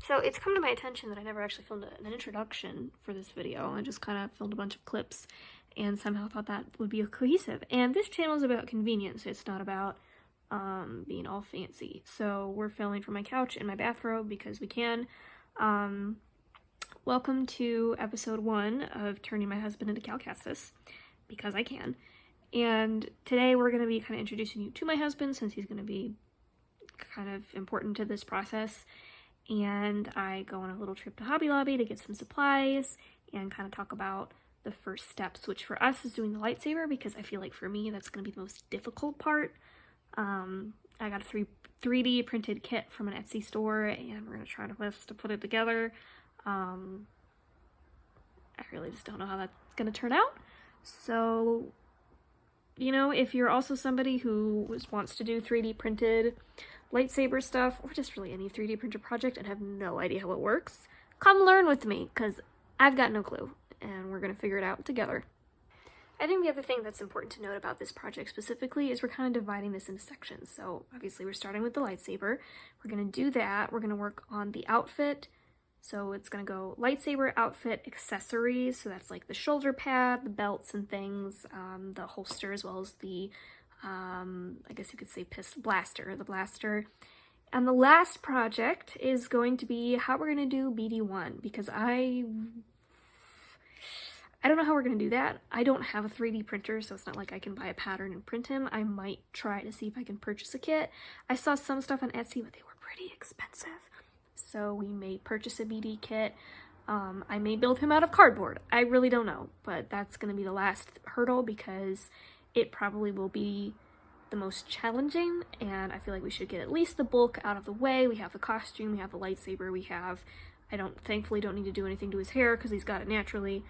So it's come to my attention that I never actually filmed an introduction for this video. I just kind of filmed a bunch of clips and somehow thought that would be cohesive. And this channel is about convenience. It's not about being all fancy. So we're filming from my couch in my bathrobe because we can. Welcome to episode 1 of turning my husband into Cal Kestis, because I can. And today we're going to be kind of introducing you to my husband, since he's going to be kind of important to this process. And I go on a little trip to Hobby Lobby to get some supplies and kind of talk about the first steps, which for us is doing the lightsaber, because I feel like for me that's going to be the most difficult part. I got a 3D printed kit from an Etsy store, and we're going to try to put it together. I really just don't know how that's going to turn out. So, you know, if you're also somebody who wants to do 3D printed lightsaber stuff, or just really any 3D printer project and have no idea how it works, come learn with me, because I've got no clue, and we're going to figure it out together. I think the other thing that's important to note about this project specifically is we're kind of dividing this into sections. So obviously we're starting with the lightsaber. We're going to do that. We're going to work on the outfit. So it's going to go lightsaber, outfit, accessories. So that's like the shoulder pad, the belts and things, the holster, as well as the, I guess you could say the blaster. And the last project is going to be how we're going to do BD1, because I don't know how we're going to do that. I don't have a 3D printer, so it's not like I can buy a pattern and print him. I might try to see if I can purchase a kit. I saw some stuff on Etsy, but they were pretty expensive. So we may purchase a BD kit. I may build him out of cardboard. I really don't know, but that's going to be the last hurdle, because it probably will be the most challenging, and I feel like we should get at least the bulk out of the way. We have the costume, we have the lightsaber, I thankfully don't need to do anything to his hair because he's got it naturally.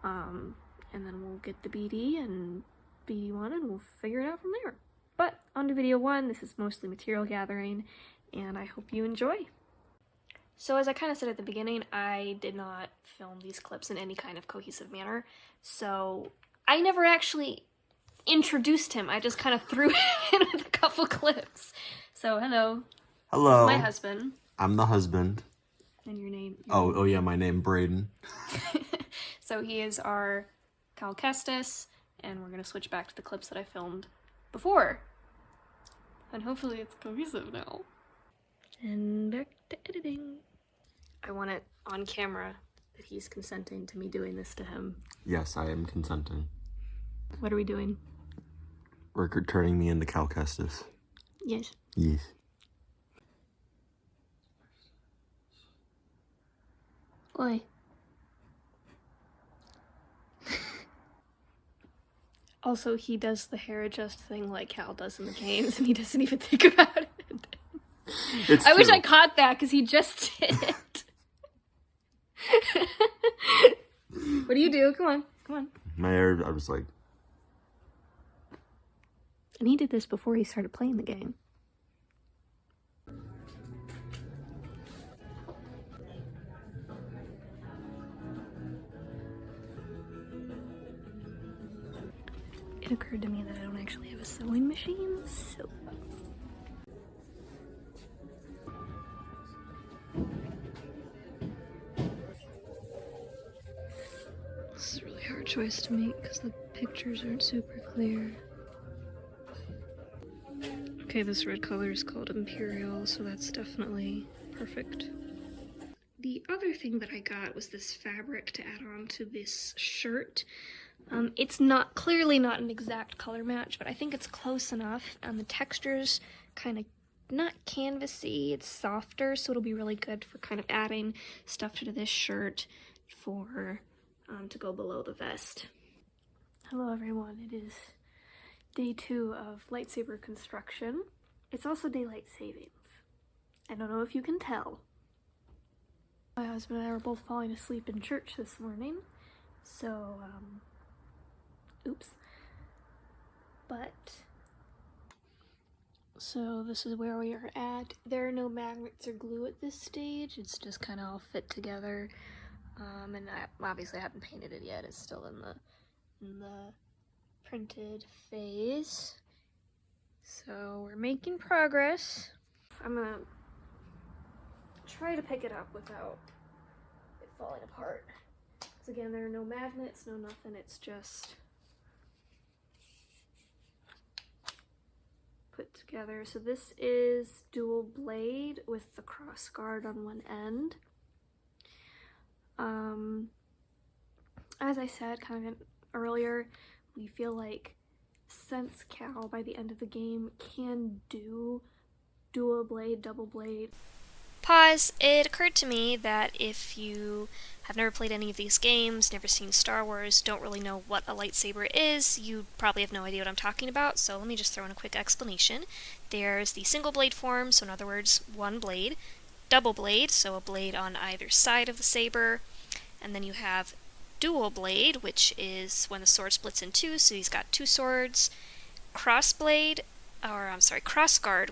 And then we'll get the BD and BD1 and we'll figure it out from there. But on to video 1, this is mostly material gathering, and I hope you enjoy. So as I kind of said at the beginning, I did not film these clips in any kind of cohesive manner, so I never actually introduced him. I just kind of threw him in with a couple clips. So hello. Hello. This is my husband. I'm the husband. And your name? Oh yeah, my name Braden. So he is our Cal Kestis, and we're going to switch back to the clips that I filmed before. And hopefully it's cohesive now. And back to editing. I want it on camera that he's consenting to me doing this to him. Yes, I am consenting. What are we doing? We're turning me into Cal Kestis. Yes. Yes. Oi. Also, he does the hair adjust thing like Cal does in the games, and he doesn't even think about it. I wish I caught that, because he just did it. What do you do? Come on. My hair, I was like... And he did this before he started playing the game. It occurred to me that I don't actually have a sewing machine, so... This is a really hard choice to make because the pictures aren't super clear. Okay, this red color is called Imperial, so that's definitely perfect. The other thing that I got was this fabric to add on to this shirt. It's clearly not an exact color match, but I think it's close enough, and the texture's kind of not canvasy, it's softer, so it'll be really good for kind of adding stuff to this shirt for to go below the vest. Hello everyone, it is day 2 of lightsaber construction. It's also daylight savings. I don't know if you can tell. My husband and I were both falling asleep in church this morning, so oops. But, so this is where we are at. There are no magnets or glue at this stage. It's just kind of all fit together. And I obviously haven't painted it yet. It's still in the printed phase. So we're making progress. I'm gonna try to pick it up without it falling apart. Because again, there are no magnets, no nothing, it's just put together. So this is dual blade with the cross guard on one end. As I said kind of earlier, we feel like since Cal by the end of the game can do dual blade, double blade. Pause. It occurred to me that if you have never played any of these games, never seen Star Wars, don't really know what a lightsaber is, you probably have no idea what I'm talking about, so let me just throw in a quick explanation. There's the single blade form, so in other words, one blade, double blade, so a blade on either side of the saber, and then you have dual blade, which is when the sword splits in two, so he's got two swords, cross guard,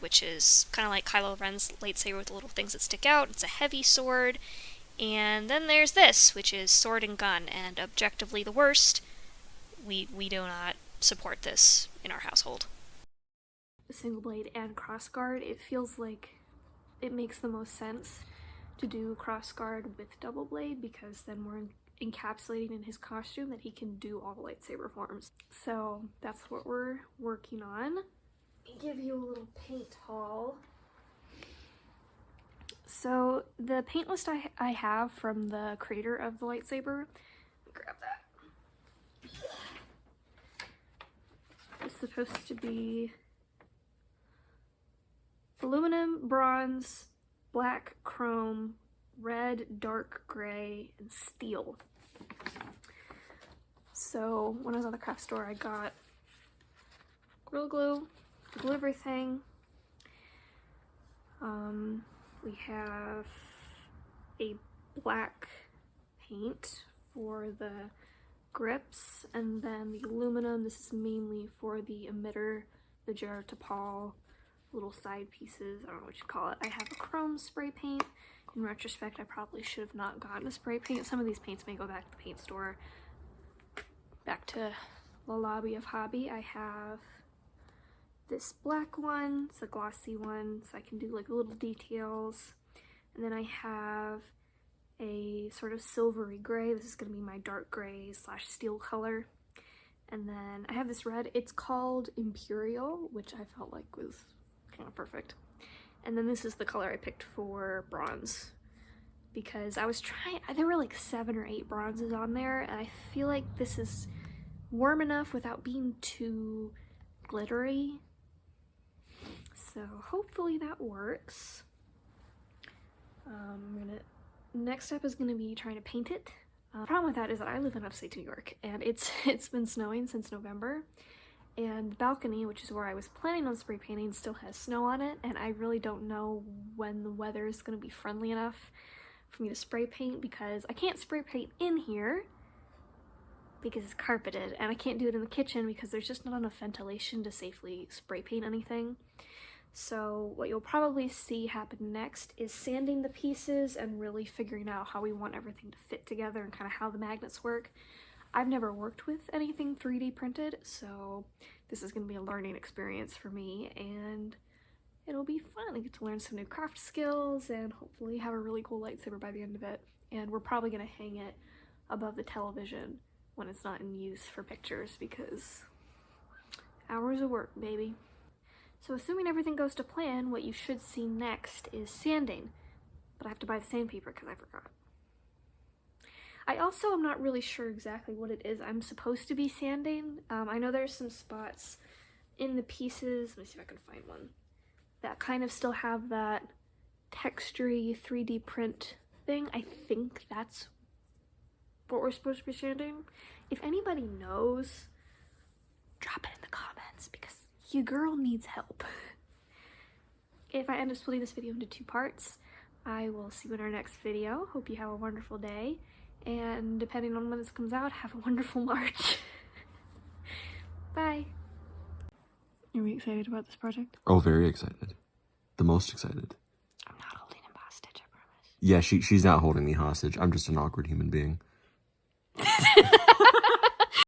which is kind of like Kylo Ren's lightsaber with the little things that stick out. It's a heavy sword. And then there's this, which is sword and gun, and objectively the worst. We do not support this in our household. Single blade and cross guard, it feels like it makes the most sense to do cross guard with double blade, because then we're encapsulating in his costume that he can do all lightsaber forms. So that's what we're working on. Give you a little paint haul. So the paint list I have from the creator of the lightsaber, grab that. It's supposed to be aluminum, bronze, black, chrome, red, dark gray, and steel. So when I was at the craft store, I got Gorilla Glue to glue everything. We have a black paint for the grips, and then the aluminum. This is mainly for the emitter, the Geritopol little side pieces. I don't know what you call it. I have a chrome spray paint. In retrospect, I probably should have not gotten a spray paint. Some of these paints may go back to the paint store. Back to the lobby of hobby, I have this black one. It's a glossy one, so I can do like little details. And then I have a sort of silvery gray. This is going to be my dark gray / steel color. And then I have this red. It's called Imperial, which I felt like was kind of perfect. And then this is the color I picked for bronze, because I was trying, there were like 7 or 8 bronzes on there, and I feel like this is warm enough without being too glittery. So hopefully that works. Next step is gonna be trying to paint it. The problem with that is that I live in upstate New York, and it's been snowing since November, and the balcony, which is where I was planning on spray painting, still has snow on it, and I really don't know when the weather is gonna be friendly enough for me to spray paint, because I can't spray paint in here because it's carpeted, and I can't do it in the kitchen because there's just not enough ventilation to safely spray paint anything. So what you'll probably see happen next is sanding the pieces and really figuring out how we want everything to fit together and kind of how the magnets work. I've never worked with anything 3D printed, so this is going to be a learning experience for me, and it'll be fun. I get to learn some new craft skills and hopefully have a really cool lightsaber by the end of it. And we're probably going to hang it above the television when it's not in use for pictures, because hours of work, baby. So assuming everything goes to plan, what you should see next is sanding, but I have to buy the sandpaper because I forgot. I also am not really sure exactly what it is I'm supposed to be sanding. I know there's some spots in the pieces, let me see if I can find one, that kind of still have that textury 3D print thing. I think that's what we're supposed to be sanding. If anybody knows, drop it in the comments, because your girl needs help. If I end up splitting this video into 2 parts, I will see you in our next video. Hope you have a wonderful day, and depending on when this comes out, have a wonderful March. Bye. Are we excited about this project? Oh, very excited. The most excited. I'm not holding him hostage, I promise. Yeah, she's not holding me hostage. I'm just an awkward human being.